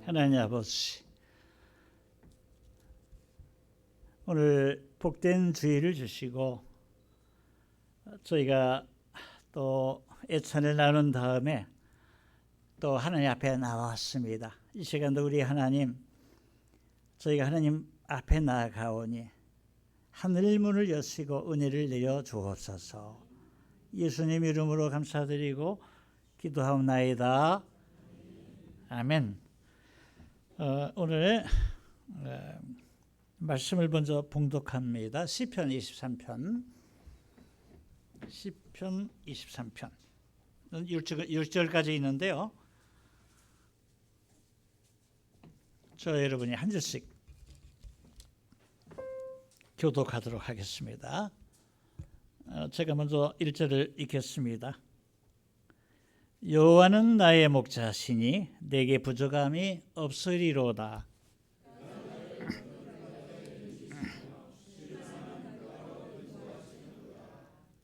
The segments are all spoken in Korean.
하나님 아버지, 오늘 복된 주일을 주시고 저희가 또 애찬을 나눈 다음에 또 하나님 앞에 나왔습니다. 이 시간도 우리 하나님, 저희가 하나님 앞에 나아가오니 하늘 문을 여시고 은혜를 내려 주옵소서. 예수님 이름으로 감사드리고 기도하옵나이다. 아멘. 오늘 말씀을 먼저 봉독합니다. 시편 23편 23편 1절까지 있는데요. 저 여러분이 한 절씩 교독하도록 하겠습니다. 제가 먼저 1절을 읽겠습니다. 여호와는 나의 목자시니 내게 부족함이 없으리로다.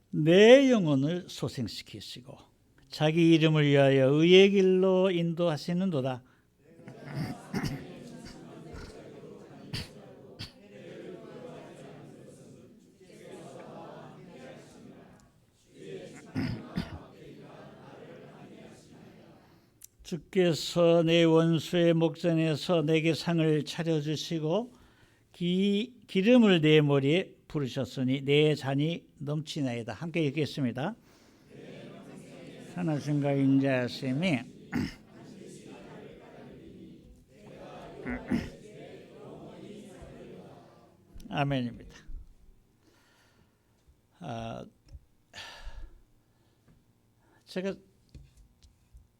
내 영혼을 소생시키시고 자기 이름을 위하여 의의 길로 인도하시는도다. 주께서 내 원수의 목전에서 내게 상을 차려주시고 기름을 내 머리에 부르셨으니 내 잔이 넘치나이다. 함께 읽겠습니다. 선하신가 인자하심이 아멘입니다. 제가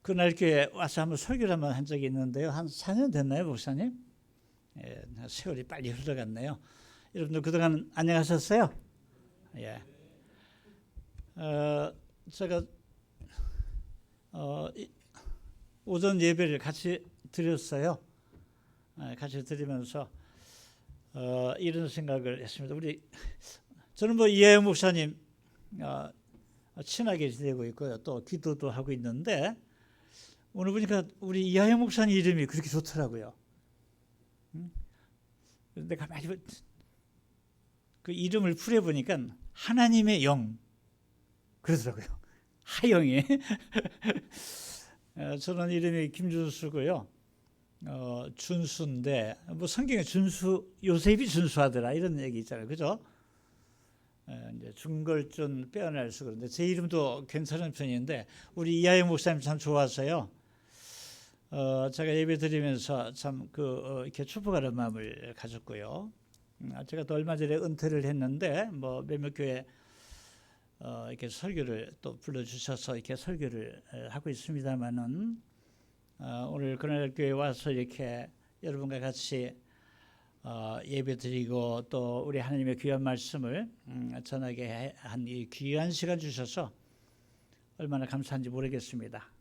그날 교회 와서 한번 설교를 한번 한 적이 있는데요. 한 4년 됐나요, 목사님? 예, 세월이 빨리 흘러갔네요. 여러분들 그동안 안녕하셨어요? 예. 제가 오전 예배를 같이 드렸어요. 같이 드리면서 이런 생각을 했습니다. 저는 뭐 이하영 목사님 친하게 지내고 있고요. 또 기도도 하고 있는데 오늘 보니까 우리 이하영 목사님 이름이 그렇게 좋더라고요. 그런데 가만히 그 이름을 풀어보니까 하나님의 영 그러더라고요. 하영이. 저는 이름이 김준수고요. 준수인데 뭐 성경에 요셉이 준수하더라 이런 얘기 있잖아요. 그죠? 이제 중걸준 빼어날 수. 그런데 제 이름도 괜찮은 편인데 우리 이하영 목사님 참 좋아서요. 제가 예배 드리면서 참 이렇게 축복하는 마음을 가졌고요. 제가 또 얼마 전에 은퇴를 했는데 뭐 몇몇 교회 이렇게 설교를 또 불러주셔서 이렇게 설교를 하고 있습니다만은 오늘 그날 교회 와서 이렇게 여러분과 같이 예배 드리고 또 우리 하나님의 귀한 말씀을 전하게 한 이 귀한 시간 주셔서 얼마나 감사한지 모르겠습니다.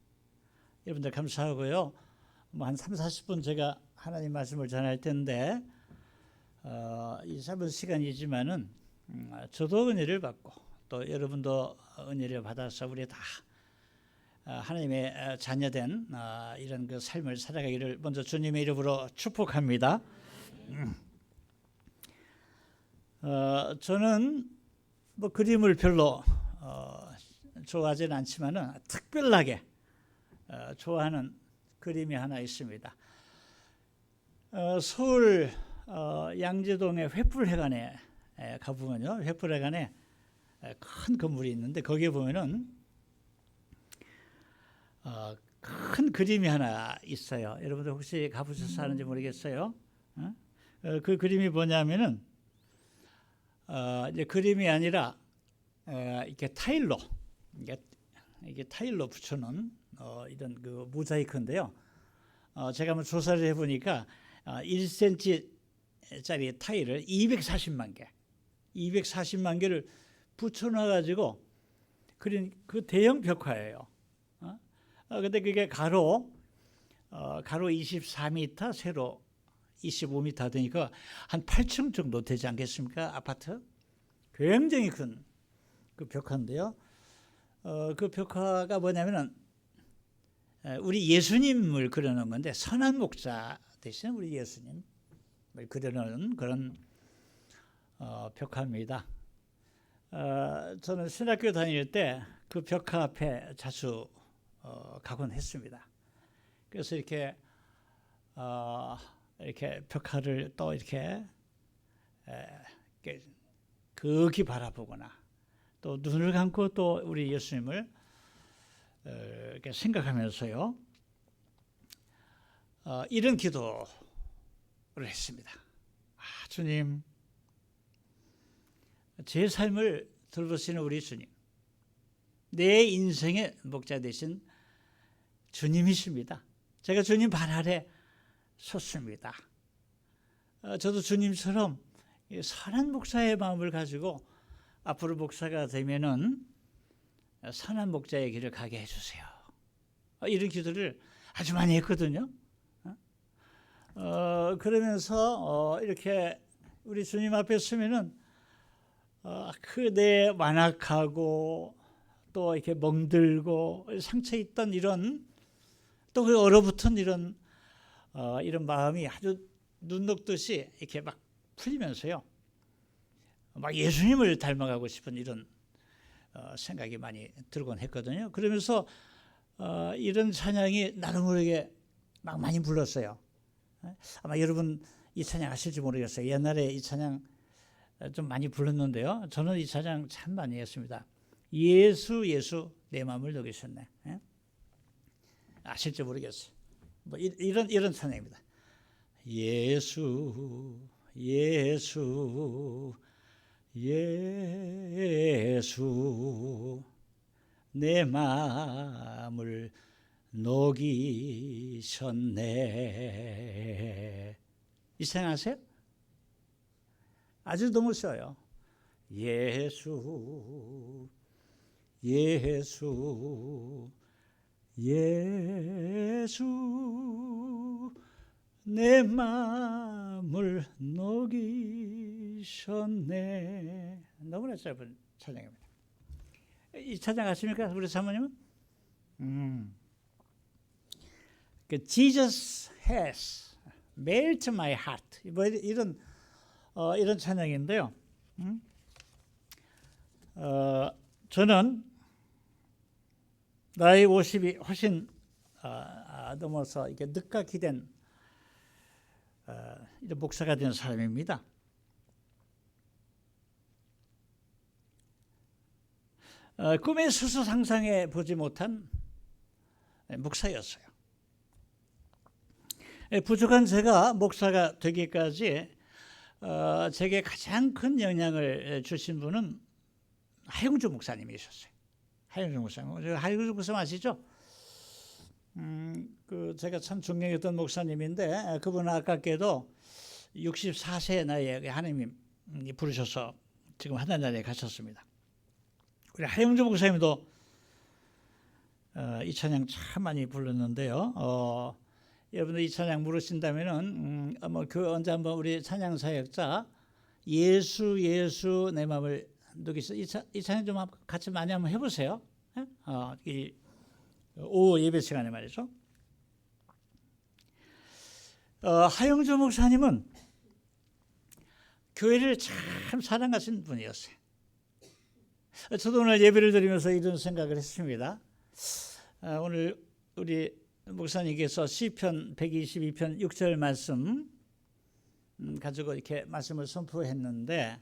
여러분들 감사하고요. 뭐 한 30-40분 제가 하나님 말씀을 전할 텐데 이 짧은 시간이지만은 저도 은혜를 받고 또 여러분도 은혜를 받아서 우리 다 하나님의 자녀된 이런 그 삶을 살아가기를 먼저 주님의 이름으로 축복합니다. 저는 뭐 그림을 별로 좋아하지는 않지만은 특별하게 좋아하는 그림이 하나 있습니다. 서울 양재동의 횃불회관에 가보면요, 횃불회관에 큰 건물이 있는데 거기에 보면은 큰 그림이 하나 있어요. 여러분들 혹시 가보셔서 아는지 모르겠어요. 그 그림이 뭐냐면은 이제 그림이 아니라 이렇게 타일로 이게 타일로 붙여놓은 이런 그 모자이크인데요. 제가 한번 조사를 해보니까 1cm짜리 타일을 240만 개를 붙여놔가지고 그린 그 대형 벽화예요. 근데 그게 가로 24m, 세로 25m 되니까 한 8층 정도 되지 않겠습니까? 아파트? 굉장히 큰 그 벽화인데요. 그 벽화가 뭐냐면은 우리 예수님을 그려놓은 건데 선한 목자 대신 우리 예수님을 그려놓은 그런 벽화입니다. 저는 신학교 다닐 때 그 벽화 앞에 자주 가곤 했습니다. 그래서 이렇게 벽화를 또 이렇게 극히 바라보거나 또 눈을 감고 또 우리 예수님을 이렇게 생각하면서요, 이런 기도를 했습니다. 주님, 제 삶을 돌보시는 우리 주님, 내 인생의 목자 되신 주님이십니다. 제가 주님 발 아래 섰습니다. 저도 주님처럼 선한 목사의 마음을 가지고 앞으로 목사가 되면은 선한 목자의 길을 가게 해주세요. 이런 기도를 아주 많이 했거든요. 그러면서 이렇게 우리 주님 앞에 서면은 그 내 완악하고 또 이렇게 멍들고 상처 있던 이런 또 그 얼어붙은 이런 마음이 아주 눈 녹듯이 이렇게 막 풀리면서요, 막 예수님을 닮아가고 싶은 이런 생각이 많이 들곤 했거든요. 그러면서 이런 찬양이 나도 모르게 막 많이 불렀어요. 아마 여러분 이 찬양 아실지 모르겠어요. 옛날에 이 찬양 좀 많이 불렀는데요, 저는 이 찬양 참 많이 했습니다. 예수 예수 내 마음을 녹이셨네. 아실지 모르겠어요. 뭐 이런 찬양입니다. 예수 예수 예수 내 마음을 녹이셨네. 이 찬양 아세요? 아주 너무 쉬워요. 예수 예수 예수 내 마음을 녹이셨네. 너무나 짧은 찬양입니다. 이 찬양 아십니까? 우리 사모님은? Jesus has melted my heart. 뭐 이런 찬양인데요. 저는 나이 50이 훨씬 넘어서 이게 늦깎이 된 이런 목사가 된 사람입니다. 꿈에 스스로 상상해 보지 못한 목사였어요. 부족한 제가 목사가 되기까지 제게 가장 큰 영향을 주신 분은 하영주 목사님이셨어요. 하영주 목사님, 하영주 목사님 아시죠? 제가 참 존경했던 목사님인데 그분은 아깝게도 64세 나이에 하나님이 부르셔서 지금 하늘나라에 가셨습니다. 우리 하영주 목사님도 이 찬양 참 많이 불렀는데요. 여러분들 이 찬양 부르신다면은 그 언제 한번 우리 찬양 사역자 예수 예수 내 마음을 녹이셔 이 찬양 좀 같이 많이 한번 해보세요. 이 오후 예배 시간에 말이죠. 하영주 목사님은 교회를 참 사랑하신 분이었어요. 저도 오늘 예배를 드리면서 이런 생각을 했습니다. 오늘 우리 목사님께서 시편 122편 6절 말씀 가지고 이렇게 말씀을 선포했는데,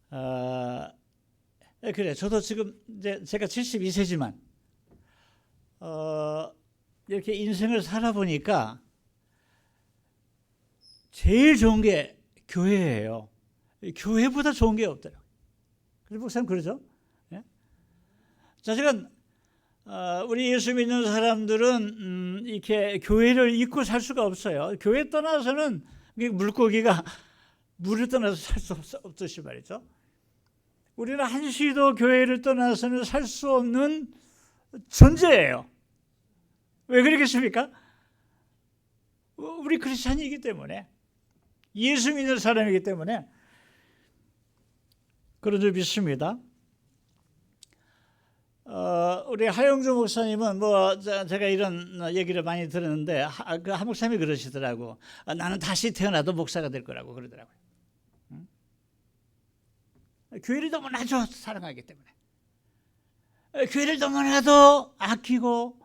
그래, 저도 지금 이제 제가 72세지만 이렇게 인생을 살아보니까 제일 좋은 게 교회예요. 교회보다 좋은 게 없더라고요. 그래서 목사님 그러죠? 예? 사실은 우리 예수 믿는 사람들은 이렇게 교회를 잊고 살 수가 없어요. 교회 떠나서는 물고기가 물을 떠나서 살 수 없듯이 말이죠. 우리는 한시도 교회를 떠나서는 살 수 없는 존재예요. 왜 그러겠습니까? 우리 크리스찬이기 때문에, 예수 믿는 사람이기 때문에 그런 줄 믿습니다. 우리 하영주 목사님은 뭐 제가 이런 얘기를 많이 들었는데 그 한 목사님이 그러시더라고. 나는 다시 태어나도 목사가 될 거라고 그러더라고요. 응? 교회를 너무나도 사랑하기 때문에, 교회를 너무나도 아끼고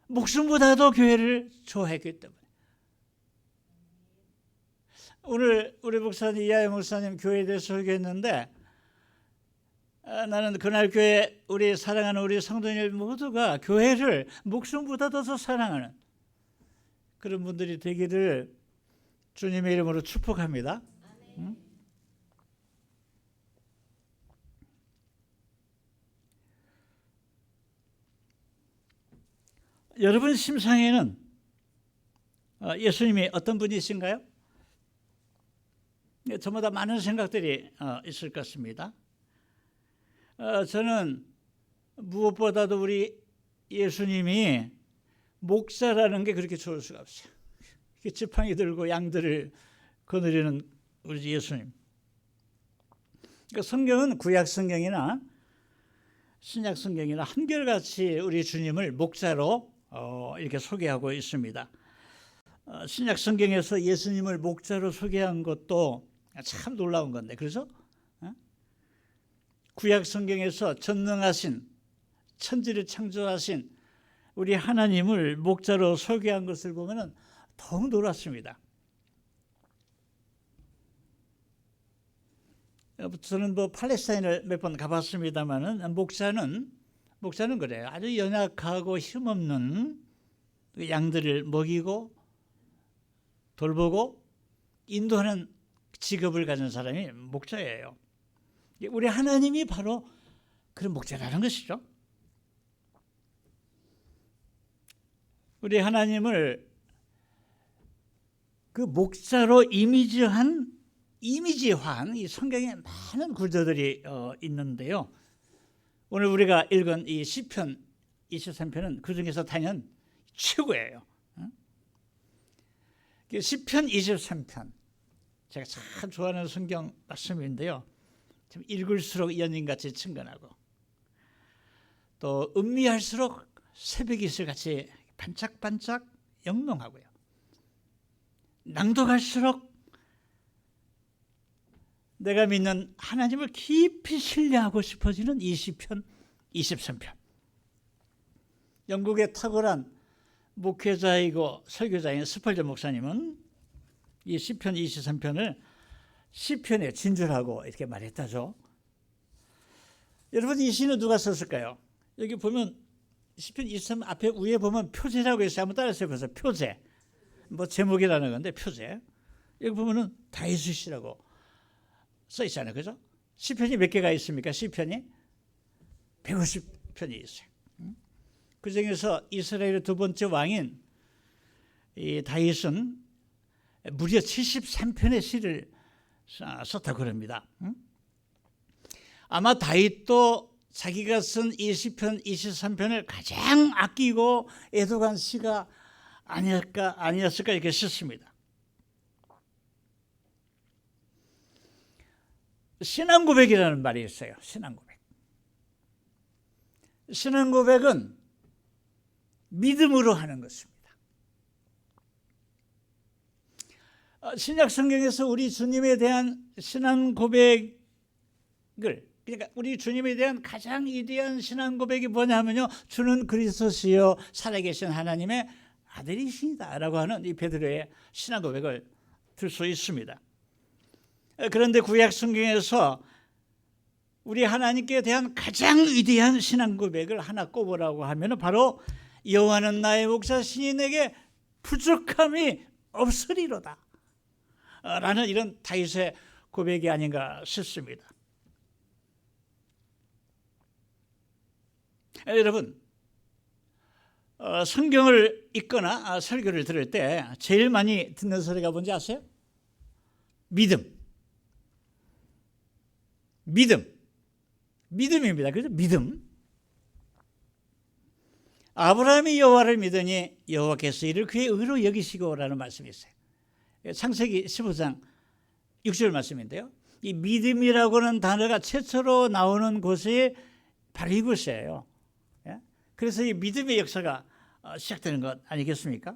목숨보다도 교회를 좋아했기 때문에. 오늘 우리 목사님 이하영 목사님 교회에 대해서 소개했는데, 나는 그날 교회 우리 사랑하는 우리 성도님들 모두가 교회를 목숨보다도 더 사랑하는 그런 분들이 되기를 주님의 이름으로 축복합니다. 응? 여러분 심상에는 예수님이 어떤 분이신가요? 저마다 많은 생각들이 있을 것 같습니다. 저는 무엇보다도 우리 예수님이 목사라는 게 그렇게 좋을 수가 없어요. 지팡이 들고 양들을 거느리는 우리 예수님. 그러니까 성경은 구약 성경이나 신약 성경이나 한결같이 우리 주님을 목자로 이렇게 소개하고 있습니다. 신약 성경에서 예수님을 목자로 소개한 것도 참 놀라운 건데, 그래서 구약 성경에서 전능하신 천지를 창조하신 우리 하나님을 목자로 소개한 것을 보면 더욱 놀랐습니다. 저는 뭐 팔레스타인을 몇 번 가봤습니다만은 목자는 그래요. 아주 연약하고 힘없는 양들을 먹이고 돌보고 인도하는 직업을 가진 사람이 목자예요. 우리 하나님이 바로 그런 목자라는 것이죠. 우리 하나님을 그 목자로 이미지화한 이 성경에 많은 구절들이 있는데요. 오늘 우리가 읽은 이 시편 23편은 그 중에서 단연 최고예요. 시편 23편, 제가 참 좋아하는 성경 말씀인데요. 좀 읽을수록 연인같이 친근하고 또 음미할수록 새벽 이슬같이 반짝반짝 영롱하고요. 낭독할수록 내가 믿는 하나님을 깊이 신뢰하고 싶어지는 이 시편 23편. 영국의 탁월한 목회자이고 설교자인 스펄전 목사님은 이 시편 23편을 시편의 진주라고 이렇게 말했다죠. 여러분, 이 시는 누가 썼을까요? 여기 보면 시편 23 앞에 위에 보면 표제라고 있어요. 한번 따라서 해보세요. 표제. 뭐 제목이라는 건데 표제. 여기 보면은 다윗 시라고 써 있잖아요. 그죠? 시편이 몇 개가 있습니까? 시편이 150편이 있어요. 그 중에서 이스라엘의 두 번째 왕인 이 다윗은 무려 73편의 시를 썼다고 그럽니다. 아마 다윗도 자기가 쓴 이 시편 23편을 가장 아끼고 애도한 시가 아니었을까 이렇게 싶습니다. 신앙고백이라는 말이 있어요. 신앙고백. 신앙고백은 믿음으로 하는 것입니다. 신약 성경에서 우리 주님에 대한 신앙 고백을, 그러니까 우리 주님에 대한 가장 위대한 신앙 고백이 뭐냐면요, 주는 그리스도시요 살아계신 하나님의 아들이시다라고 하는 이 베드로의 신앙 고백을 들 수 있습니다. 그런데 구약 성경에서 우리 하나님께 대한 가장 위대한 신앙 고백을 하나 꼽으라고 하면 바로 여호와는 나의 목자시니 내게 부족함이 없으리로다 라는 이런 다윗의 고백이 아닌가 싶습니다. 여러분, 성경을 읽거나 설교를 들을 때 제일 많이 듣는 소리가 뭔지 아세요? 믿음입니다. 그죠? 믿음. 아브라함이 여호와를 믿으니 여호와께서 이를 그의 의로 여기시고라는 말씀이 있어요. 창세기 15장 6절 말씀인데요. 이 믿음이라고 하는 단어가 최초로 나오는 곳이 바로 이곳이에요. 그래서 이 믿음의 역사가 시작되는 것 아니겠습니까?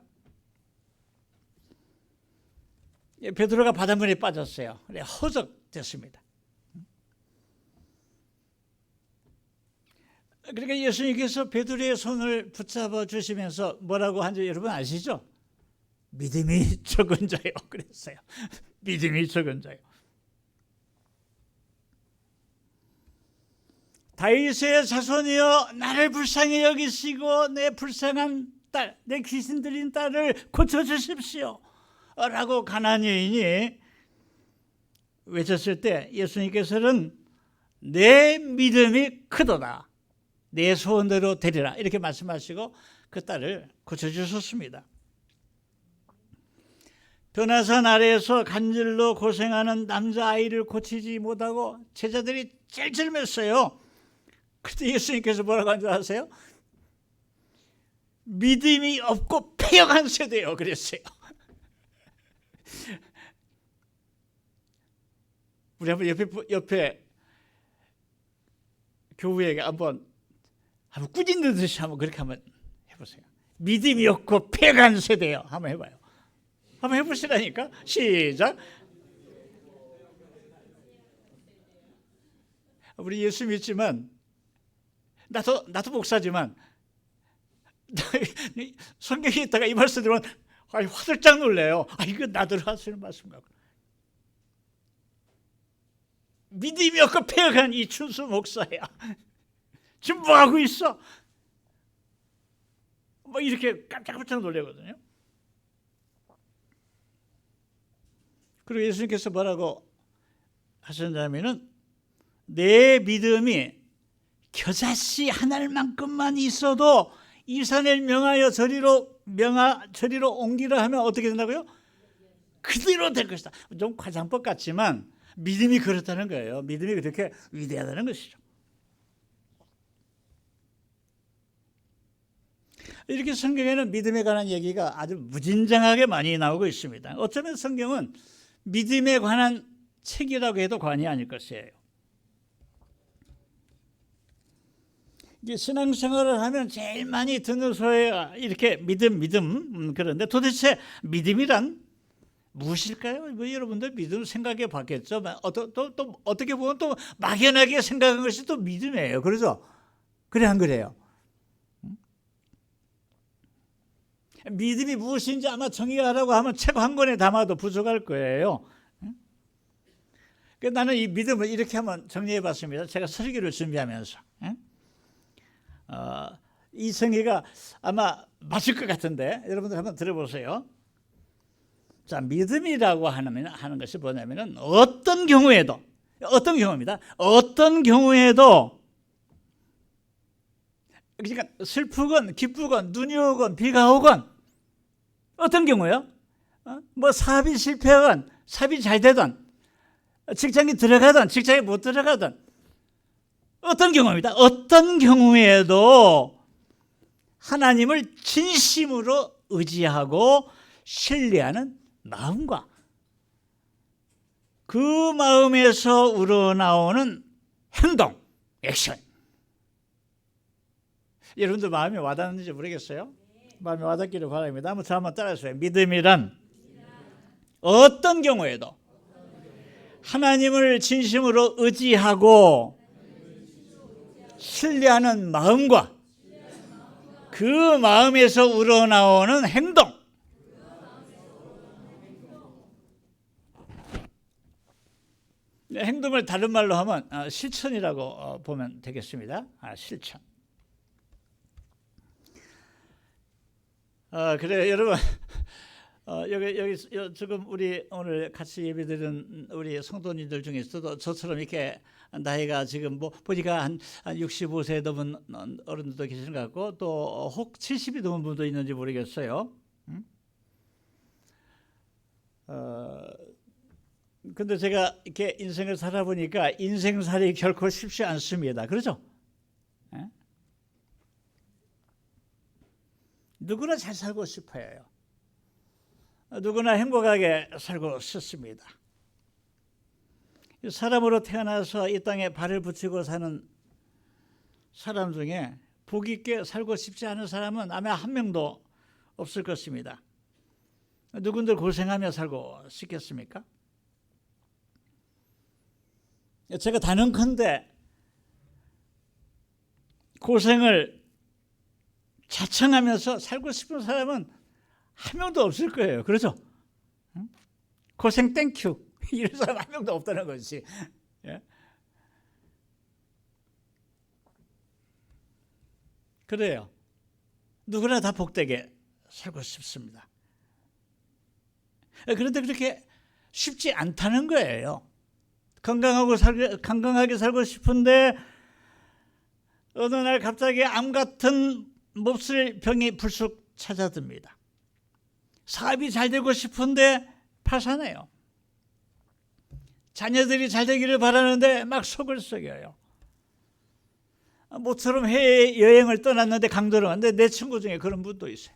베드로가 바닷물에 빠졌어요. 그래 허덕됐습니다. 그러니까 예수님께서 베드로의 손을 붙잡아 주시면서 뭐라고 한지 여러분 아시죠? 믿음이 적은 자요 그랬어요. 믿음이 적은 자요. 다윗의 자손이여 나를 불쌍히 여기시고 내 불쌍한 딸, 내 귀신 들린 딸을 고쳐주십시오 라고 가나안 여인이 외쳤을 때 예수님께서는 내 믿음이 크도다 내 소원대로 되리라 이렇게 말씀하시고 그 딸을 고쳐주셨습니다. 변화산 아래에서 간질로 고생하는 남자아이를 고치지 못하고 제자들이 찔찔맸어요. 그때 예수님께서 뭐라고 한 줄 아세요? 믿음이 없고 패역한 세대요 그랬어요. 우리 한번 옆에 교우에게 한번 꾸짖는 듯이 한번 그렇게 한번 해보세요. 믿음이 없고 패역한 세대요. 한번 해봐요. 한번 해보시라니까. 시작. 우리 예수 믿지만 나도 목사지만 성경에 있다가 이 말씀 들으면 화들짝 놀래요. 이거 나들 하시는 말씀 같고. 믿음이 없고 패역한 이 춘수 목사야. 지금 뭐 하고 있어? 뭐 이렇게 깜짝깜짝 놀래거든요. 그리고 예수님께서 뭐라고 하셨냐면은 내 믿음이 겨자씨 한 알만큼만 있어도 이 산을 명하여 저리로 옮기라 하면 어떻게 된다고요? 그대로 될 것이다. 좀 과장법 같지만 믿음이 그렇다는 거예요. 믿음이 그렇게 위대하다는 것이죠. 이렇게 성경에는 믿음에 관한 얘기가 아주 무진장하게 많이 나오고 있습니다. 어쩌면 성경은 믿음에 관한 책이라고 해도 과언이 아닐 것이에요. 신앙생활을 하면 제일 많이 듣는 소리가 이렇게 믿음 그런데 도대체 믿음이란 무엇일까요? 뭐 여러분들 믿음 생각해 봤겠죠. 또 어떻게 보면 또 막연하게 생각한 것이 또 믿음이에요. 그렇죠? 그래 안 그래요? 믿음이 무엇인지 아마 정의하라고 하면 책 한 권에 담아도 부족할 거예요. 나는 이 믿음을 이렇게 한번 정리해 봤습니다. 제가 설교를 준비하면서. 이 정의가 아마 맞을 것 같은데 여러분들 한번 들어보세요. 자, 믿음이라고 하는 것이 뭐냐면은 어떤 경우입니다. 어떤 경우에도 그러니까 슬프건 기쁘건 눈이 오건 비가 오건 어떤 경우요? 뭐 사업이 실패하건 사업이 잘 되든 직장에 들어가든 직장에 못 들어가든 어떤 경우입니다. 어떤 경우에도 하나님을 진심으로 의지하고 신뢰하는 마음과 그 마음에서 우러나오는 행동, 액션. 여러분들 마음에 와닿는지 모르겠어요? 마음에 와닿기를 바랍니다. 한번 따라하세요. 믿음이란 어떤 경우에도 하나님을 진심으로 의지하고 신뢰하는 마음과 그 마음에서 우러나오는 행동. 행동을 다른 말로 하면 실천이라고 보면 되겠습니다. 실천. 그래 여러분 여기 지금 우리 오늘 같이 예배드린 우리 성도님들 중에서도 저처럼 이렇게 나이가 지금 뭐 보니까 한 65세 넘은 어른들도 계시는 것 같고 또 혹 70이 넘은 분도 있는지 모르겠어요. 근데 제가 이렇게 인생을 살아보니까 인생살이 결코 쉽지 않습니다. 그렇죠? 누구나 잘 살고 싶어요. 누구나 행복하게 살고 싶습니다. 사람으로 태어나서 이 땅에 발을 붙이고 사는 사람 중에 복 있게 살고 싶지 않은 사람은 아마 한 명도 없을 것입니다. 누군들 고생하며 살고 싶겠습니까? 제가 단언컨대 고생을 자청하면서 살고 싶은 사람은 한 명도 없을 거예요. 그렇죠? 고생 땡큐 이런 사람 한 명도 없다는 것이. 예? 그래요. 누구나 다 복되게 살고 싶습니다. 그런데 그렇게 쉽지 않다는 거예요. 건강하게 살고 싶은데 어느 날 갑자기 암 같은 몹쓸 병이 불쑥 찾아듭니다. 사업이 잘 되고 싶은데 파산해요. 자녀들이 잘 되기를 바라는데 막 속을 썩여요. 모처럼 해외 여행을 떠났는데 강도로 갔는데 내 친구 중에 그런 분도 있어요.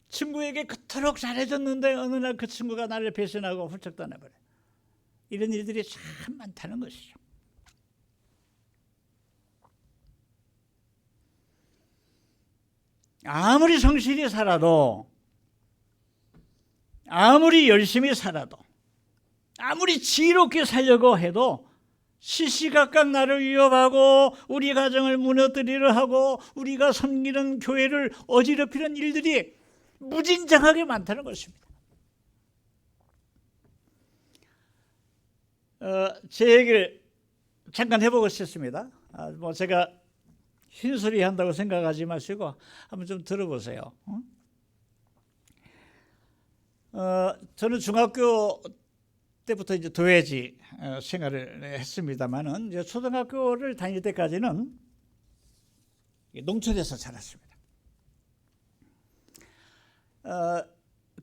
친구에게 그토록 잘해줬는데 어느 날 그 친구가 나를 배신하고 훌쩍 떠나버려요. 이런 일들이 참 많다는 것이죠. 아무리 성실히 살아도, 아무리 열심히 살아도, 아무리 지혜롭게 살려고 해도 시시각각 나를 위협하고 우리 가정을 무너뜨리려 하고 우리가 섬기는 교회를 어지럽히는 일들이 무진장하게 많다는 것입니다. 제 얘기를 잠깐 해보고 싶습니다. 제가 흰소리 한다고 생각하지 마시고 한번 좀 들어보세요. 저는 중학교 때부터 이제 도회지 생활을 했습니다만은 이제 초등학교를 다닐 때까지는 농촌에서 자랐습니다.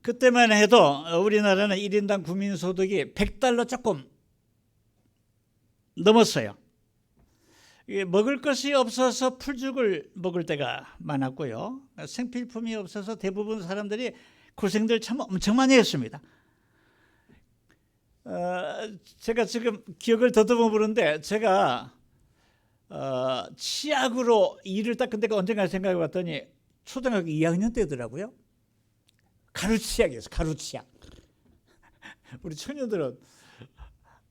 그때만 해도 우리나라는 1인당 국민소득이 100달러 조금 넘었어요. 먹을 것이 없어서 풀죽을 먹을 때가 많았고요. 생필품이 없어서 대부분 사람들이 고생들 참 엄청 많이 했습니다. 제가 지금 기억을 더듬어 보는데 제가 치약으로 일을 닦은 데가 언젠가 생각해 봤더니 초등학교 2학년 때더라고요. 가루치약이었어요. 가루치약. 우리 청년들은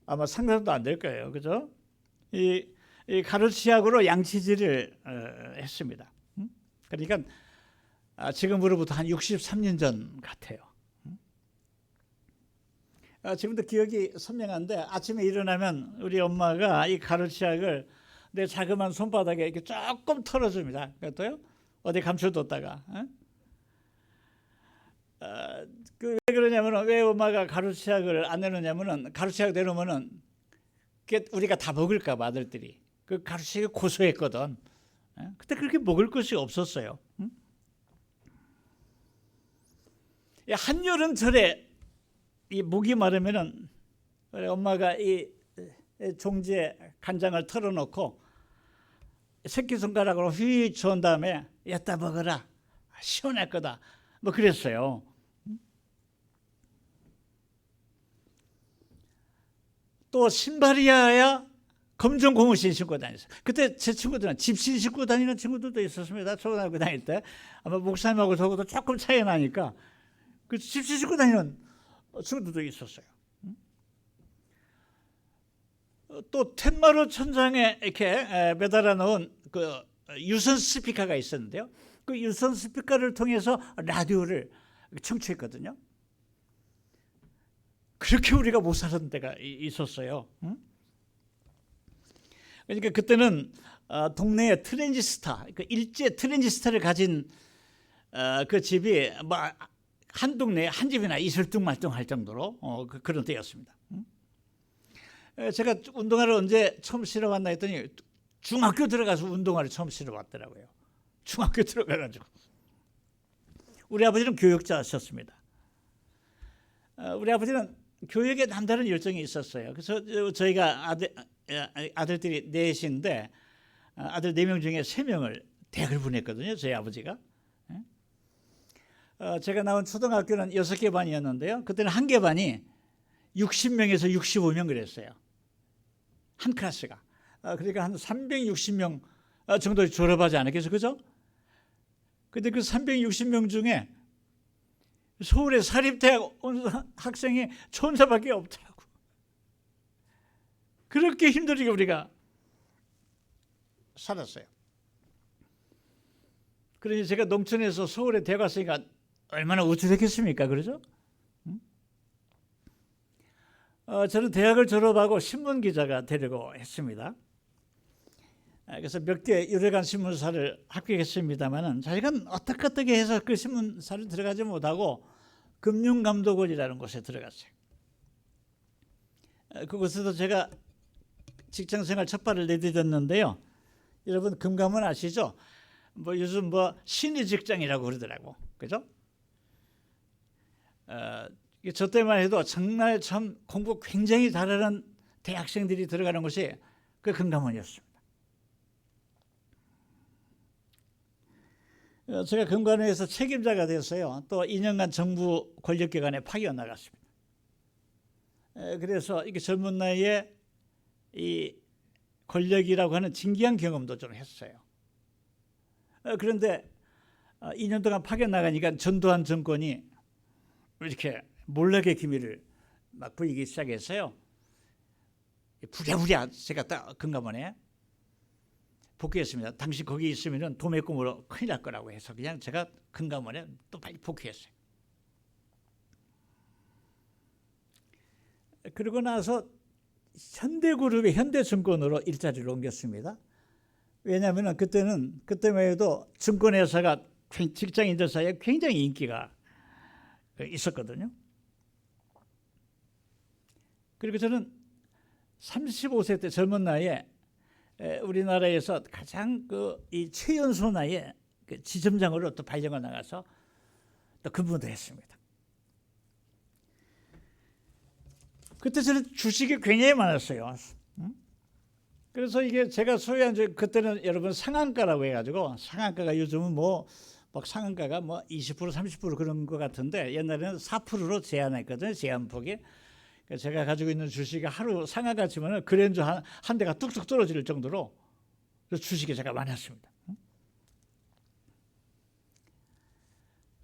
아마 상상도 안 될 거예요. 그죠? 이 가루치약으로 양치질을 했습니다. 그러니까 지금으로부터 한 63년 전 같아요. 지금도 기억이 선명한데 아침에 일어나면 우리 엄마가 이 가루치약을 내 자그마한 손바닥에 이렇게 조금 털어줍니다. 그것도요? 어디 감춰뒀다가. 왜 그러냐면은 왜 엄마가 가루치약을 안 내놓냐면은 가루치약 내놓으면은 우리가 다 먹을까봐 아들들이 그 가루치약이 고소했거든. 그때 그렇게 먹을 것이 없었어요. 한여름철에 이 목이 마르면은 엄마가 이 종지에 간장을 털어놓고 새끼손가락으로 휘 저은 다음에 여따 먹어라 시원할 거다 뭐 그랬어요. 또 신발이야 검정 고무신 신고 다녔어요. 그때 제 친구들은 집신 신고 다니는 친구들도 있었습니다. 초등학교 다닐 때 아마 목사님하고 저하고도 조금 차이 나니까 그 집신 신고 다니는 친구들도 있었어요. 또 텐마루 천장에 이렇게 매달아 놓은 그 유선 스피커가 있었는데요. 그 유선 스피커를 통해서 라디오를 청취했거든요. 그렇게 우리가 못 살았던 때가 있었어요. 그러니까 그때는 동네에 트랜지스타, 그 일제 트랜지스타를 가진 그 집이 뭐 한 동네에 한 집이나 이슬뚱말뚱할 정도로 그런 때였습니다. 제가 운동화를 언제 처음 신어봤나 했더니 중학교 들어가서 운동화를 처음 신어봤더라고요. 중학교 들어가가지고. 우리 아버지는 교육자셨습니다. 우리 아버지는 교육에 남다른 열정이 있었어요. 그래서 저희가 아들들이 넷인데 아들 4명 중에 3명을 대학을 보냈거든요. 저희 아버지가. 제가 나온 초등학교는 6개 반이었는데요. 그때는 한 개 반이 60명에서 65명 그랬어요. 한 클래스가. 그러니까 한 360명 정도 졸업하지 않았겠어, 그죠? 근데 그 360명 중에 서울의 사립대학 온 학생이 저 혼자밖에 없더라고. 그렇게 힘들게 우리가 살았어요. 그러니 제가 농촌에서 서울에 대학 왔으니까 얼마나 우쭐했겠습니까? 그러죠? 저는 대학을 졸업하고 신문기자가 되려고 했습니다. 그래서 몇 개 유력한 신문사를 합격했습니다만은 자기가 어떻게 해서 그 신문사를 들어가지 못하고 금융감독원이라는 곳에 들어갔어요. 그곳에서 제가 직장생활 첫 발을 내디뎠는데요. 여러분 금감원 아시죠? 뭐 요즘 뭐 신의 직장이라고 그러더라고, 그죠? 저 때만 해도 정말 참 공부 굉장히 잘하는 대학생들이 들어가는 곳이 그 금감원이었습니다. 제가 금감원에서 책임자가 됐어요. 또 2년간 정부 권력기관에 파견 나갔습니다. 그래서 이게 젊은 나이에 이 권력이라고 하는 진기한 경험도 좀 했어요. 그런데 2년 동안 파견 나가니까 전두환 정권이 이렇게 몰락의 기미를 막 보이기 시작했어요. 부랴부랴 제가 딱 금감원에 복귀했습니다. 당시 거기 있으면 도매꿈으로 큰일 날 거라고 해서 그냥 제가 금감원에 또 빨리 복귀했어요. 그러고 나서 현대그룹의 현대증권으로 일자리를 옮겼습니다. 왜냐하면 그때만 해도 증권회사가 직장인들 사이에 굉장히 인기가 있었거든요. 그리고 저는 35세 때 젊은 나이에 우리나라에서 가장 이 최연소 나이에 지점장으로 또 발령을 나가서 또 근무도 했습니다. 그때 저는 주식이 굉장히 많았어요. 그래서 이게 제가 소유한 그때는 여러분 상한가라고 해가지고 상한가가 요즘은 뭐 막 상한가가 뭐 20% 30% 그런 것 같은데 옛날에는 4%로 제한했거든요. 제한폭이. 제가 가지고 있는 주식이 하루 상한가 치면은 그랜저 한 대가 뚝뚝 떨어질 정도로 주식이 제가 많았습니다.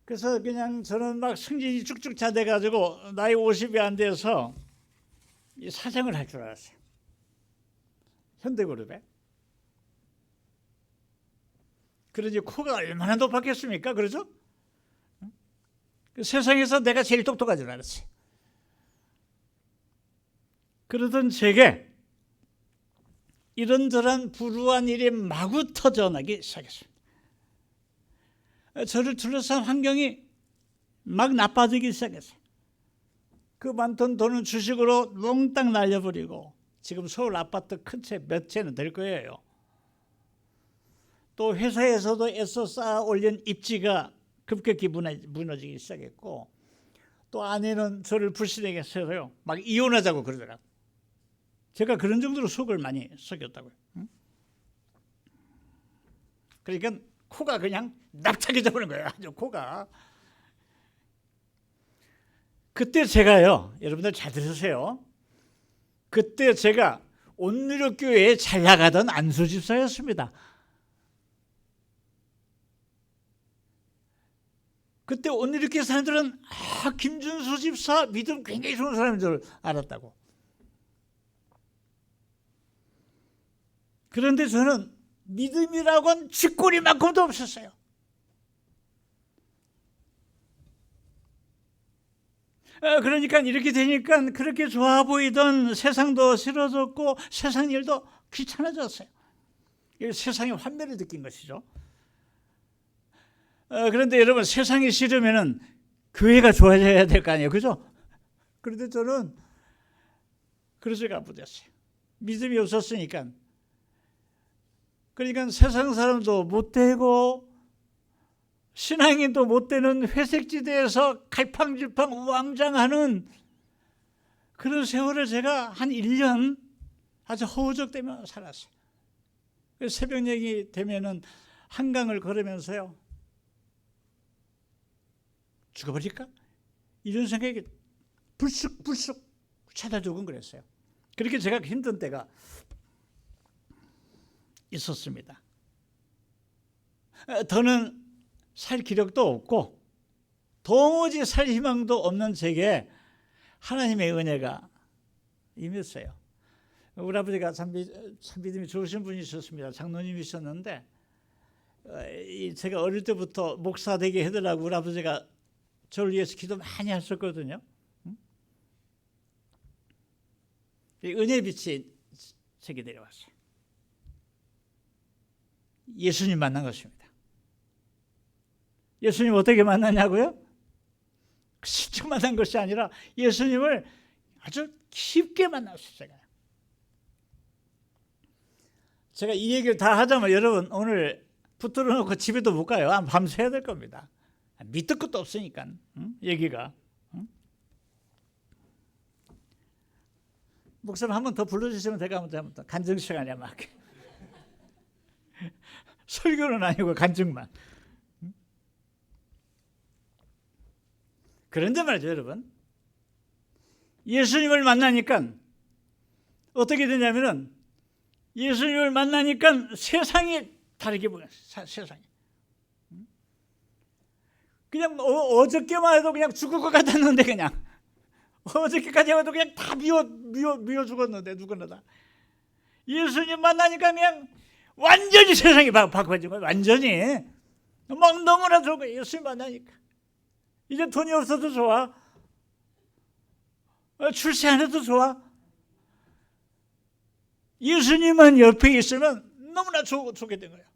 그래서 그냥 저는 막 승진이 쭉쭉 자돼가지고 나이 50이 안 돼서 사장을 할 줄 알았어요. 현대그룹에. 그러니 코가 얼마나 높았겠습니까? 그러죠? 세상에서 내가 제일 똑똑한 줄 알았어요. 그러던 제게 이런저런 불우한 일이 마구 터져나기 시작했습니다. 저를 둘러싼 환경이 막 나빠지기 시작했어요. 그 많던 돈은 주식으로 몽땅 날려버리고 지금 서울 아파트 큰 채 몇 채는 될 거예요. 또 회사에서도 애써 쌓아 올린 입지가 급격히 무너지기 시작했고 또 아내는 저를 불신하게 해서요. 막 이혼하자고 그러더라고요. 제가 그런 정도로 속을 많이 썩였다고요. 그러니까 코가 그냥 납작해 져버린 거예요. 아주 코가. 그때 제가요. 여러분들 잘 들으세요. 그때 제가 온누리교회에 잘 나가던 안수 집사였습니다. 그때 온누리교회 사람들은 김준수 집사 믿음 굉장히 좋은 사람인 줄 알았다고. 그런데 저는 믿음이라고는 쥐꼬리만큼도 없었어요. 그러니까 이렇게 되니까 그렇게 좋아 보이던 세상도 싫어졌고 세상 일도 귀찮아졌어요. 세상의 환멸을 느낀 것이죠. 그런데 여러분 세상이 싫으면은 교회가 좋아져야 될 거 아니에요, 그죠? 그런데 저는 그러지가 못했어요. 믿음이 없었으니까. 그러니까 세상 사람도 못 되고 신앙인도 못 되는 회색지대에서 갈팡질팡 우왕좌왕하는 그런 세월을 제가 한 1년 아주 허우적대며 살았어요. 새벽 얘기 되면은 한강을 걸으면서요. 죽어버릴까? 이런 생각이 불쑥 찾아오곤 그랬어요. 그렇게 제가 힘든 때가 있었습니다. 더는 살 기력도 없고 도무지 살 희망도 없는 제게 하나님의 은혜가 임했어요. 우리 아버지가 참 믿음이 좋으신 분이셨습니다. 장로님이셨는데 제가 어릴 때부터 목사 되게 해달라고 우리 아버지가 저를 위해서 기도 많이 하셨거든요. 은혜의 빛이 제게 내려왔어요. 예수님 만난 것입니다. 예수님 어떻게 만났냐고요? 실제 만난 것이 아니라 예수님을 아주 깊게 만났어요. 제가 이 얘기를 다 하자면 여러분 오늘 붙들어 놓고 집에도 못 가요. 밤새야 될 겁니다. 밑도 끝도 없으니까 얘기가. 목사님 한 번 더 불러주시면 제가 한번 더 간증 시간이야 막. 설교는 아니고 간증만. 그런데 말이죠 여러분. 예수님을 만나니까 어떻게 되냐면은 예수님을 만나니까 세상이 다르게 보여요. 세상이. 그냥 어저께만 해도 그냥 죽을 것 같았는데 그냥 어저께까지 해도 그냥 다 미워 죽었는데 누구나 다. 예수님 만나니까 그냥 완전히 세상이 바꿔진 거예요. 완전히. 막 너무나 좋은 거예요. 예수님 만나니까. 이제 돈이 없어도 좋아. 출세 안 해도 좋아. 예수님만 옆에 있으면 너무나 좋게 된 거예요.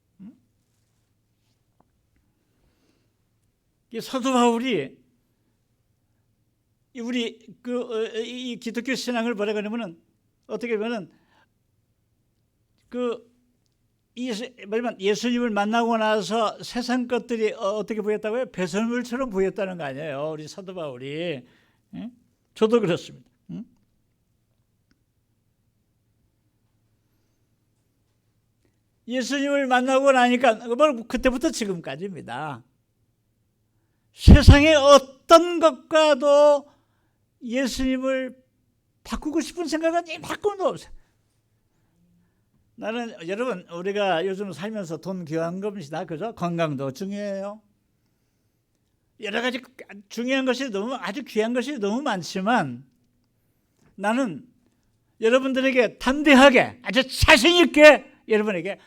사도 바울이 우리 이 기독교 신앙을 뭐라 그러면은 어떻게 보면은 예수님을 만나고 나서 세상 것들이 어떻게 보였다고요? 배설물처럼 보였다는 거 아니에요. 우리 사도 바울이. 저도 그렇습니다. 예수님을 만나고 나니까 그때부터 지금까지입니다. 세상의 어떤 것과도 예수님을 바꾸고 싶은 생각은 바꾸는 없어요. 나는 여러분 우리가 요즘 살면서 돈 귀한 겁니다. 그죠? 건강도 중요해요. 여러 가지 중요한 것이 아주 귀한 것이 너무 많지만 나는 여러분들에게 담대하게 아주 자신 있게 여러분에게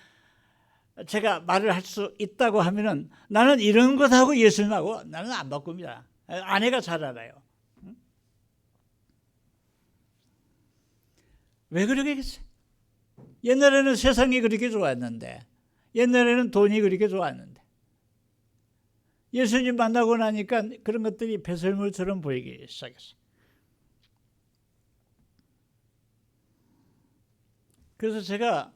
제가 말을 할 수 있다고 하면은 나는 이런 것하고 예수님하고 나는 안 바꿉니다. 아내가 잘 알아요. 왜 그러겠어요? 옛날에는 세상이 그렇게 좋았는데 옛날에는 돈이 그렇게 좋았는데 예수님 만나고 나니까 그런 것들이 배설물처럼 보이기 시작했어요. 그래서 제가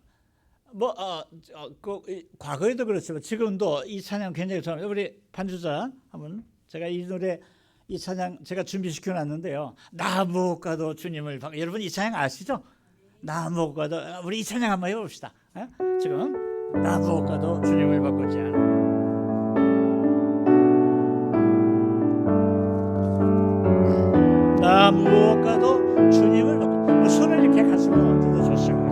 과거에도 그렇지만 지금도 이 찬양 굉장히 좋아합니다. 우리 반주자 한번 제가 이 노래 이 찬양 제가 준비시켜 놨는데요. 나 무엇과도 주님을 여러분 이 찬양 아시죠? 나 무엇과도 우리 이 찬양 한번 해봅시다. 지금 나 무엇과도 주님을 바꾸지 않아. 나 무엇과도 주님을 바꾸지. 손을 이렇게 가슴에 얹어도 좋습니다.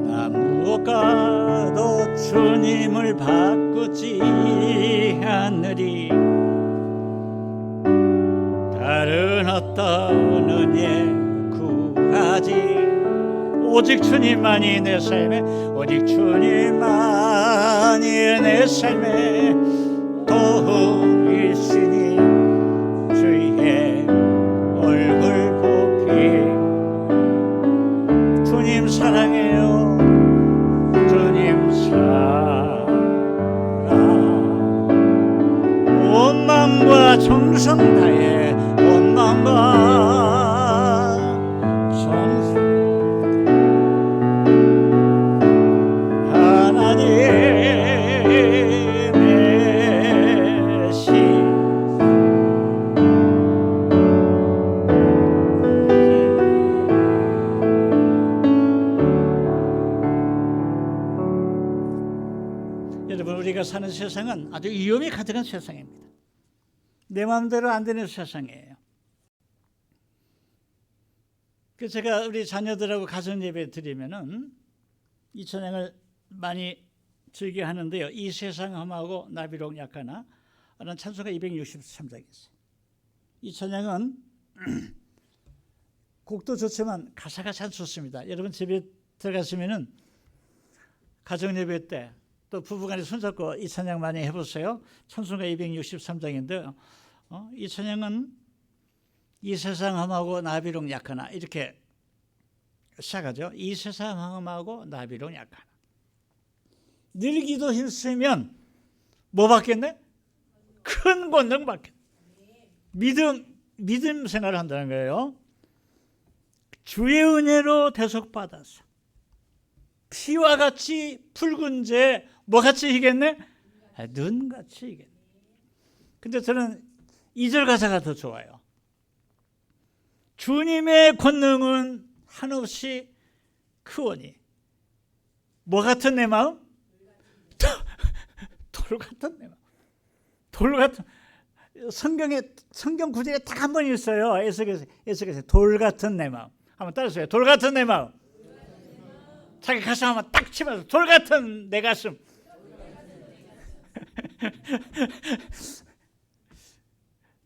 나 무엇과도 주님을 바꾸지 않으리. 다른 어떤 은혜 구하지 오직 주님만이 내 삶에 오직 주님만이 내 삶에 도움이시니 주의 얼굴 보기 주님 사랑해요 주님 사랑 온 마음과 정성 다해 온 마음과 정성 하나님의 신 여러분 우리가 사는 세상은 아주 위험이 가득한 세상입니다. 내 마음대로 안 되는 세상이에요. 그 제가 우리 자녀들하고 가정 예배 드리면은 이 찬양을 많이 즐겨 하는데요. 이 세상 험하고 나비록 약하나 라는 찬송가 263장이 있어요. 이 찬양은 곡도 좋지만 가사가 참 좋습니다. 여러분 집에 들어가시면은 가정 예배 때 또 부부간에 손잡고 이 찬양 많이 해보세요. 찬송가 263장인데요. 이 찬양은 이 세상 험하고 나비록 약하나 이렇게 시작하죠. 이 세상 험하고 나비록 약하나. 늘 기도 힘쓰면 뭐 받겠네? 큰 권능 받겠네. 믿음 생활을 한다는 거예요. 주의 은혜로 대속받아서 피와 같이 붉은 재 뭐같이 희겠네? 눈같이 희겠네. 근데 저는 2절 가사가 더 좋아요. 주님의 권능은 한없이 크오니 뭐 같은 내 마음? 돌 같은 내 마음. 돌 같은 성경 구절에 딱 한 번 있어요. 에스겔서 돌 같은 내 마음. 한번 따라서요. 돌 같은 내 마음. 자기 가슴 한번 딱 치면서 돌 같은 내 가슴.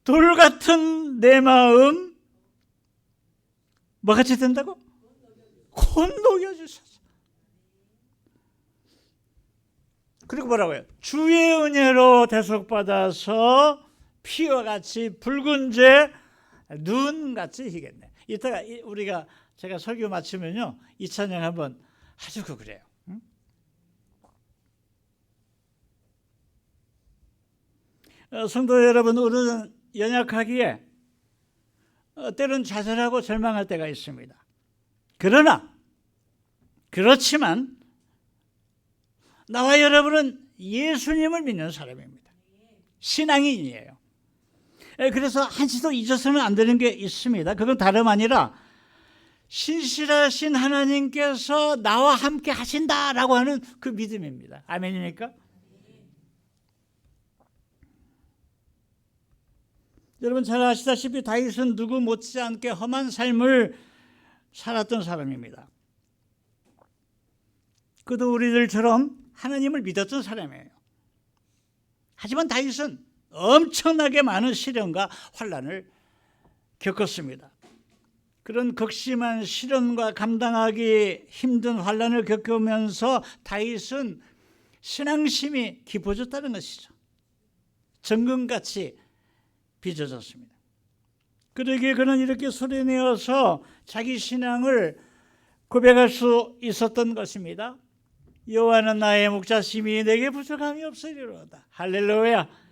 돌 같은 내 마음 뭐같이 된다고? 곧 녹여주소서. 그리고 뭐라고요? 주의 은혜로 대속받아서 피와 같이 붉은 재 눈같이 희겠네. 이따가 우리가 제가 설교 마치면요 이 찬양 한번 해주고 그래요. 응? 성도 여러분, 우리는 연약하기에 때론 좌절하고 절망할 때가 있습니다. 그렇지만 나와 여러분은 예수님을 믿는 사람입니다. 신앙인이에요. 그래서 한시도 잊어서는 안 되는 게 있습니다. 그건 다름 아니라 신실하신 하나님께서 나와 함께 하신다라고 하는 그 믿음입니다. 아멘입니까? 여러분 잘 아시다시피 다윗은 누구 못지않게 험한 삶을 살았던 사람입니다. 그도 우리들처럼 하나님을 믿었던 사람이에요. 하지만 다윗은 엄청나게 많은 시련과 환난을 겪었습니다. 그런 극심한 시련과 감당하기 힘든 환난을 겪으면서 다윗은 신앙심이 깊어졌다는 것이죠. 정금같이 빚어졌습니다. 그러기에 그는 이렇게 소리내어서 자기 신앙을 고백할 수 있었던 것입니다. 여호와는 나의 목자심이 내게 부족함이 없으리로다. 할렐루야.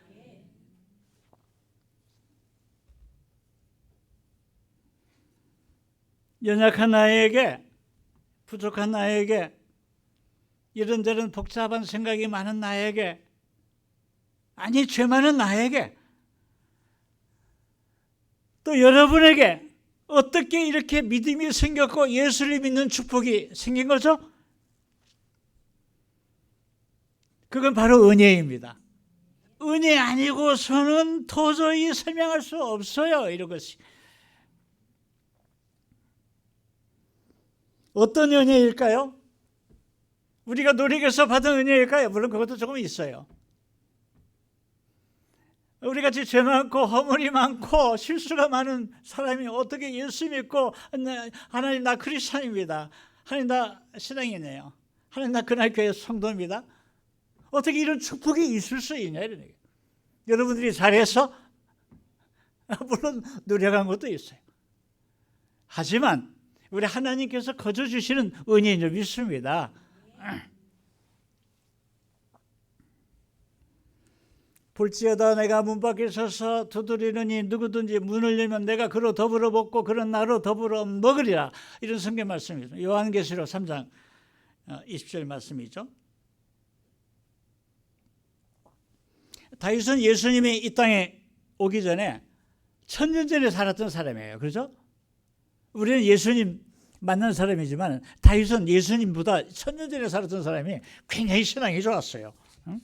연약한 나에게, 부족한 나에게, 이런저런 복잡한 생각이 많은 나에게, 아니 죄 많은 나에게, 또 여러분에게 어떻게 이렇게 믿음이 생겼고 예수를 믿는 축복이 생긴 거죠? 그건 바로 은혜입니다. 은혜 아니고서는 도저히 설명할 수 없어요. 이런 것이. 어떤 은혜일까요? 우리가 노력해서 받은 은혜일까요? 물론 그것도 조금 있어요. 우리같이 죄 많고 허물이 많고 실수가 많은 사람이 어떻게 예수 믿고 하나님 나 크리스찬입니다. 하나님 나 신앙이네요. 하나님 나 그날 교회 성도입니다. 어떻게 이런 축복이 있을 수 있냐 이런 얘기예요. 여러분들이 잘해서 물론 노력한 것도 있어요. 하지만 우리 하나님께서 거저 주시는 은혜인 줄 믿습니다. 볼지어다 내가 문 밖에 서서 두드리느니 누구든지 문을 열면 내가 그로 더불어 먹고 그런 나로 더불어 먹으리라. 이런 성경 말씀이죠. 요한계시록 3장 20절 말씀이죠. 다윗은 예수님이 이 땅에 오기 전에 천년 전에 살았던 사람이에요. 그렇죠? 우리는 예수님 만난 사람이지만 다윗은 예수님보다 천년 전에 살았던 사람이 굉장히 신앙이 좋았어요. 응?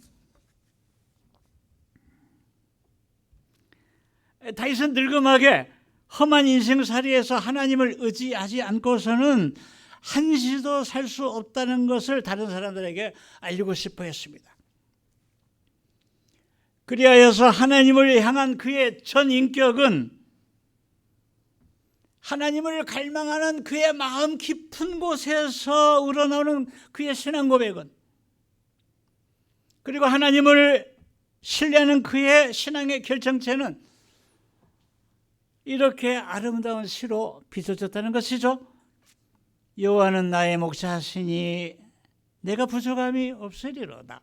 다윗은 늙음하게 험한 인생살이에서 하나님을 의지하지 않고서는 한시도 살 수 없다는 것을 다른 사람들에게 알리고 싶어 했습니다. 그리하여서 하나님을 향한 그의 전 인격은, 하나님을 갈망하는 그의 마음 깊은 곳에서 우러나오는 그의 신앙 고백은, 그리고 하나님을 신뢰하는 그의 신앙의 결정체는 이렇게 아름다운 시로 빚어졌다는 것이죠. 여호와는 나의 목자시니 내가 부족함이 없으리로다.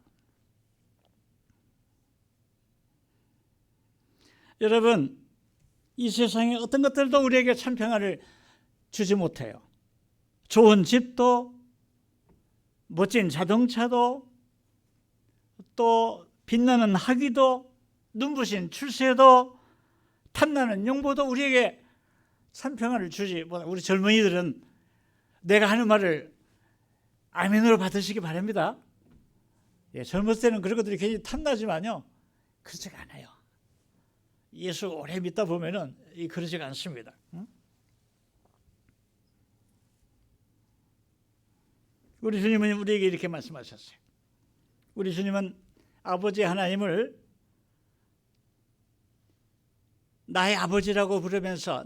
여러분, 이 세상에 어떤 것들도 우리에게 참 평안을 주지 못해요. 좋은 집도, 멋진 자동차도, 또 빛나는 학위도, 눈부신 출세도, 탐나는 용보도 우리에게 참 평안을 주지 못해요. 우리 젊은이들은 내가 하는 말을 아멘으로 받으시기 바랍니다. 예, 젊었을 때는 그런 것들이 굉장히 탐나지만요, 그렇지가 않아요. 예수 오래 믿다 보면은 그러지가 않습니다. 우리 주님은 우리에게 이렇게 말씀하셨어요. 우리 주님은 아버지 하나님을 나의 아버지라고 부르면서,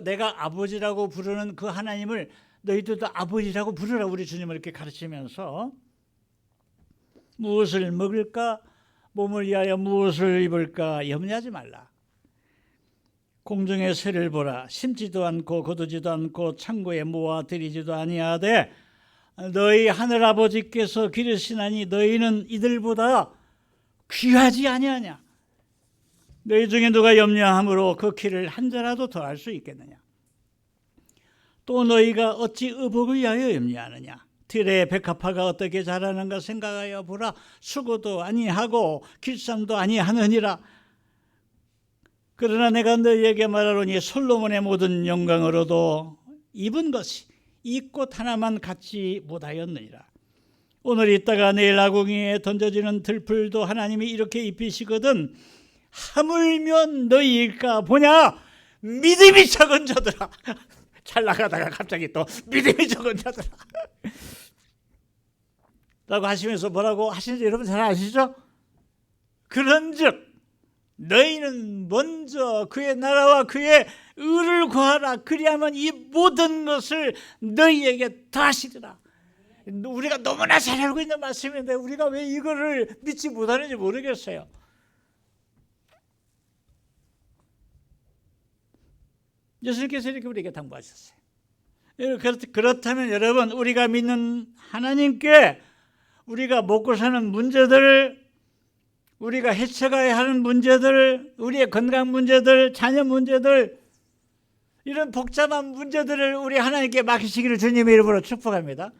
내가 아버지라고 부르는 그 하나님을 너희들도 아버지라고 부르라, 우리 주님을 이렇게 가르치면서, 무엇을 먹을까, 몸을 위하여 무엇을 입을까 염려하지 말라. 공중의 새를 보라. 심지도 않고 거두지도 않고 창고에 모아 들이지도 아니하되 너희 하늘 아버지께서 기르시나니 너희는 이들보다 귀하지 아니하냐. 너희 중에 누가 염려함으로 그 키를 한 자라도 더할 수 있겠느냐. 또 너희가 어찌 의복을 위하여 염려하느냐. 들의 백합화가 어떻게 자라는가 생각하여 보라. 수고도 아니하고 길쌈도 아니하느니라. 그러나 내가 너희에게 말하노니 솔로몬의 모든 영광으로도 입은 것이 이 꽃 하나만 갖지 못하였느니라. 오늘 있다가 내일 아궁이에 던져지는 들풀도 하나님이 이렇게 입히시거든 하물며 너희일까 보냐. 믿음이 적은 자들아. 잘 나가다가 갑자기 또 믿음이 적은 자들아 라고 하시면서 뭐라고 하시는지 여러분 잘 아시죠? 그런즉 너희는 먼저 그의 나라와 그의 의를 구하라. 그리하면 이 모든 것을 너희에게 더하시리라. 우리가 너무나 잘 알고 있는 말씀인데 우리가 왜 이거를 믿지 못하는지 모르겠어요. 예수님께서 이렇게 우리에게 당부하셨어요. 그렇다면 여러분, 우리가 믿는 하나님께 우리가 먹고 사는 문제들, 우리가 헤쳐가야 하는 문제들, 우리의 건강 문제들, 자녀 문제들, 이런 복잡한 문제들을 우리 하나님께 맡기시기를 주님의 이름으로 축복합니다.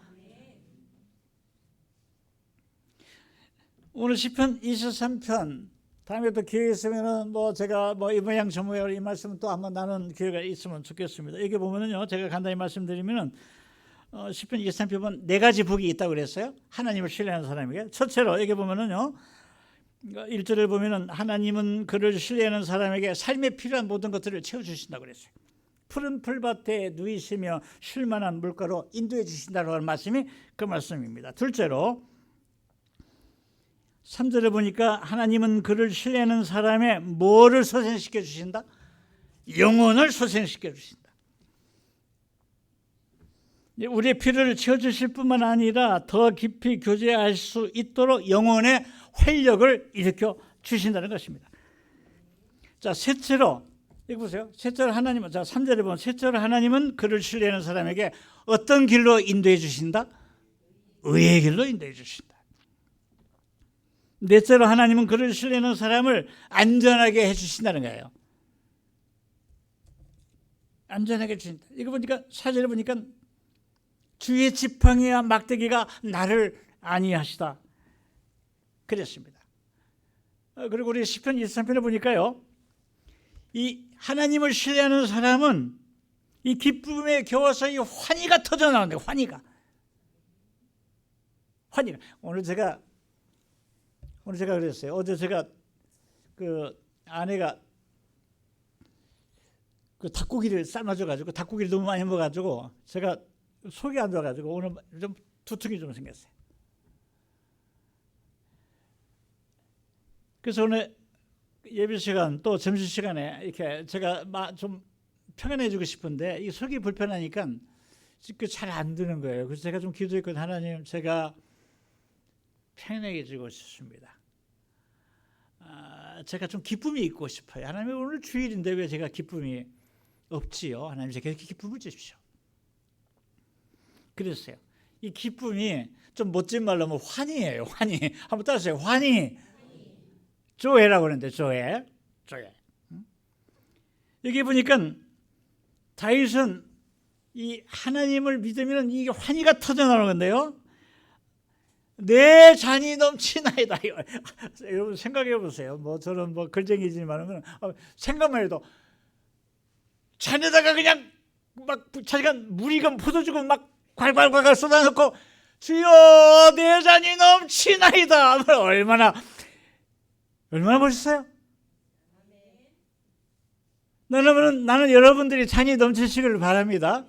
오늘 시편 23편, 다음에 또 기회 있으면은 제가 이 모양 저 모양 이 말씀은 또 한번 나눈 기회가 있으면 좋겠습니다. 여기 보면은요, 제가 간단히 말씀드리면은 시편 23편 보면 네 가지 복이 있다고 그랬어요. 하나님을 신뢰하는 사람에게. 첫째로 여기 보면은요, 1절을 보면은 하나님은 그를 신뢰하는 사람에게 삶에 필요한 모든 것들을 채워주신다고 그랬어요. 푸른 풀밭에 누이시며 쉴만한 물가로 인도해 주신다고 하는 말씀이 그 말씀입니다. 둘째로 3절에 보니까 하나님은 그를 신뢰하는 사람의 뭐를 소생시켜 주신다? 영혼을 소생시켜 주신다. 우리의 필요를 채워주실 뿐만 아니라 더 깊이 교제할 수 있도록 영혼의 활력을 일으켜 주신다는 것입니다. 자, 셋째로 여기 보세요. 셋째로 하나님은, 자 3절에 보면 셋째로 하나님은 그를 신뢰하는 사람에게 어떤 길로 인도해 주신다? 의의 길로 인도해 주신다. 넷째로 하나님은 그를 신뢰하는 사람을 안전하게 해주신다는 거예요. 안전하게 해주신다. 이거 보니까 4절에 보니까 주의 지팡이와 막대기가 나를 안위하시다 그랬습니다. 그리고 우리 시편 23편에 보니까요, 이 하나님을 신뢰하는 사람은 이 기쁨에 겨워서 이 환희가 터져 나오는데, 환희가. 오늘 제가 그랬어요. 어제 제가 그 아내가 그 닭고기를 삶아줘가지고 닭고기를 너무 많이 먹어가지고 제가 속이 안 좋아가지고 오늘 좀 두통이 좀 생겼어요. 그래서 오늘 예배 시간 또 점심 시간에 이렇게 제가 좀 평안해지고 싶은데 이 속이 불편하니까 잘 안 되는 거예요. 그래서 제가 좀 기도했거든요. 하나님, 제가 평안해지고 싶습니다. 제가 좀 기쁨이 있고 싶어요. 하나님, 오늘 주일인데 왜 제가 기쁨이 없지요? 하나님, 제게 기쁨을 주십시오. 그랬어요. 이 기쁨이 좀 멋진 말로 하면 환희예요. 환희. 한번 따라하세요. 환희. 조회라고 그러는데 조회. 여기 보니까 다윗은 이 하나님을 믿으면 이게 환희가 터져 나오는 건데요. 내 잔이 넘치나이다. 여러분 생각해 보세요. 뭐 저는 뭐 글쟁이지만은 생각만 해도 잔에다가 그냥 막 자기가 물이건 포도주고 막 괄괄괄 쏟아놓고 주여 내 잔이 넘치나이다. 얼마나 멋있어요? 나는 여러분들이 잔이 넘치시기를 바랍니다.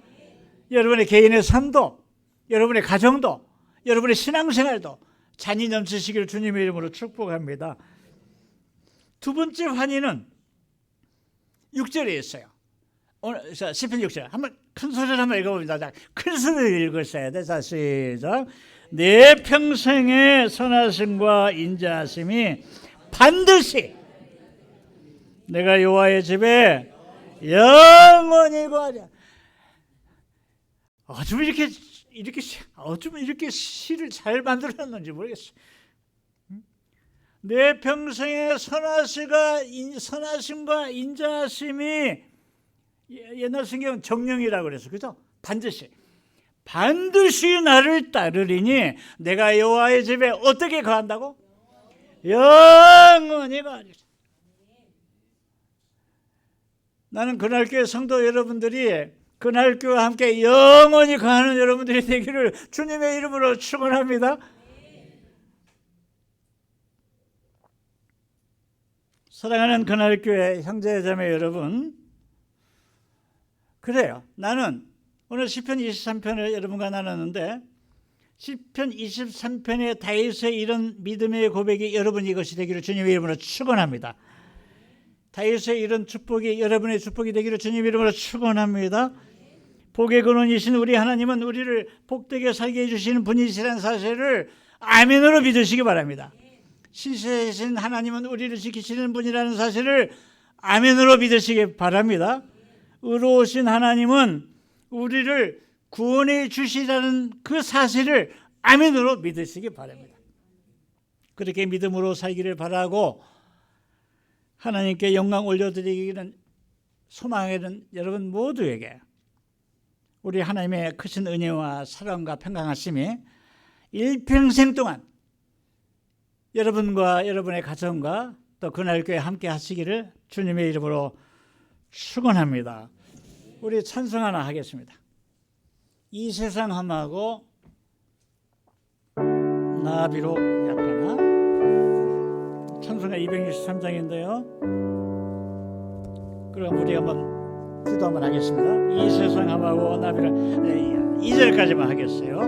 여러분의 개인의 삶도, 여러분의 가정도, 여러분의 신앙생활도 잔이 넘치시기를 주님의 이름으로 축복합니다. 두 번째 환희는 6절에 있어요. 오늘 시편 6절 한번 큰 소리로 한번 읽어봅니다. 자, 큰 소리로 읽으셔야 돼. 자, 시작. 내 평생의 선하심과 인자하심이 반드시 내가 여호와의 집에 영원히 거하리라. 어쩜 이렇게 시를 잘 만들었는지 모르겠어요. 내 평생의 선하심과 인자하심이 옛날 성경은 정령이라고 그랬어요. 그죠? 반드시 나를 따르리니 내가 여호와의 집에 어떻게 거한다고? 영원히 거하리라. 나는 그날교회 성도 여러분들이 그날교회와 함께 영원히 거하는 여러분들이 되기를 주님의 이름으로 축원합니다. 사랑하는 그날교회 형제자매 여러분, 그래요. 나는 오늘 시편 23편을 여러분과 나눴는데 시편 23편의 다윗의 이런 믿음의 고백이 여러분 이것이 되기를 주님의 이름으로 축원합니다. 다윗의 이런 축복이 여러분의 축복이 되기를 주님의 이름으로 축원합니다. 복의 근원이신 우리 하나님은 우리를 복되게 살게 해주시는 분이시라는 사실을 아멘으로 믿으시기 바랍니다. 신실하신 하나님은 우리를 지키시는 분이라는 사실을 아멘으로 믿으시기 바랍니다. 의로우신 하나님은 우리를 구원해 주시라는 그 사실을 아멘으로 믿으시기 바랍니다. 그렇게 믿음으로 살기를 바라고 하나님께 영광 올려드리기는 소망하는 여러분 모두에게 우리 하나님의 크신 은혜와 사랑과 평강하심이 일평생 동안 여러분과 여러분의 가정과 또 그날교회 함께 하시기를 주님의 이름으로 축원합니다. 우리 찬송 하나 하겠습니다. 이 세상 함하고 나비로 약하나, 찬송가 263장인데요. 그럼 우리 한번 기도 한번 하겠습니다. 이 세상 함하고 나비로 2절까지만 하겠어요.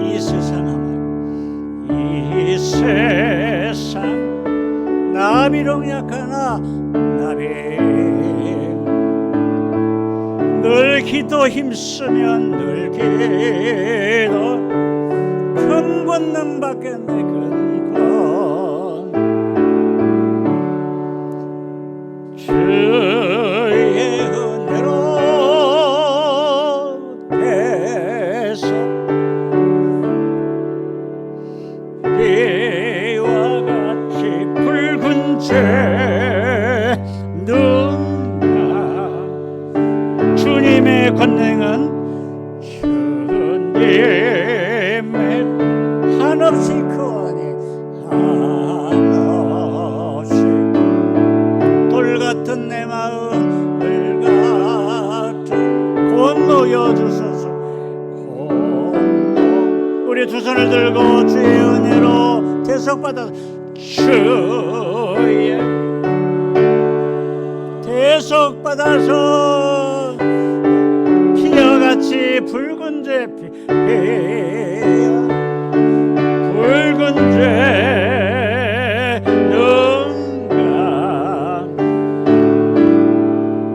이 세상 함하고 이 세상 나비로 약하나 나비 늘 기도 힘쓰면 늘 기도 큰 권능 받겠네 큰 권 주의 은혜로 대서 비와 같이 붉은 죄 주님의 권능은 주님의 한없이 크오니 한없이 돌같은 내 마음을 같은 권노여 주소서. 권노 우리 두 손을 들고 주의 은혜로 대속받아 주의 대속받아서 피어같이 붉은 죄 붉은 죄 능가.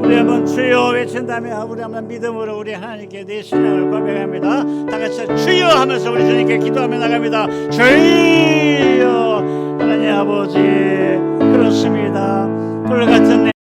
우리 한번 주여 외친 다음에 우리 한번 믿음으로 우리 하나님께 내 신앙을 고백합니다. 다 같이 주여 하면서 우리 주님께 기도하며 나갑니다. 주여. 하나님 아버지, 그렇습니다. 불같은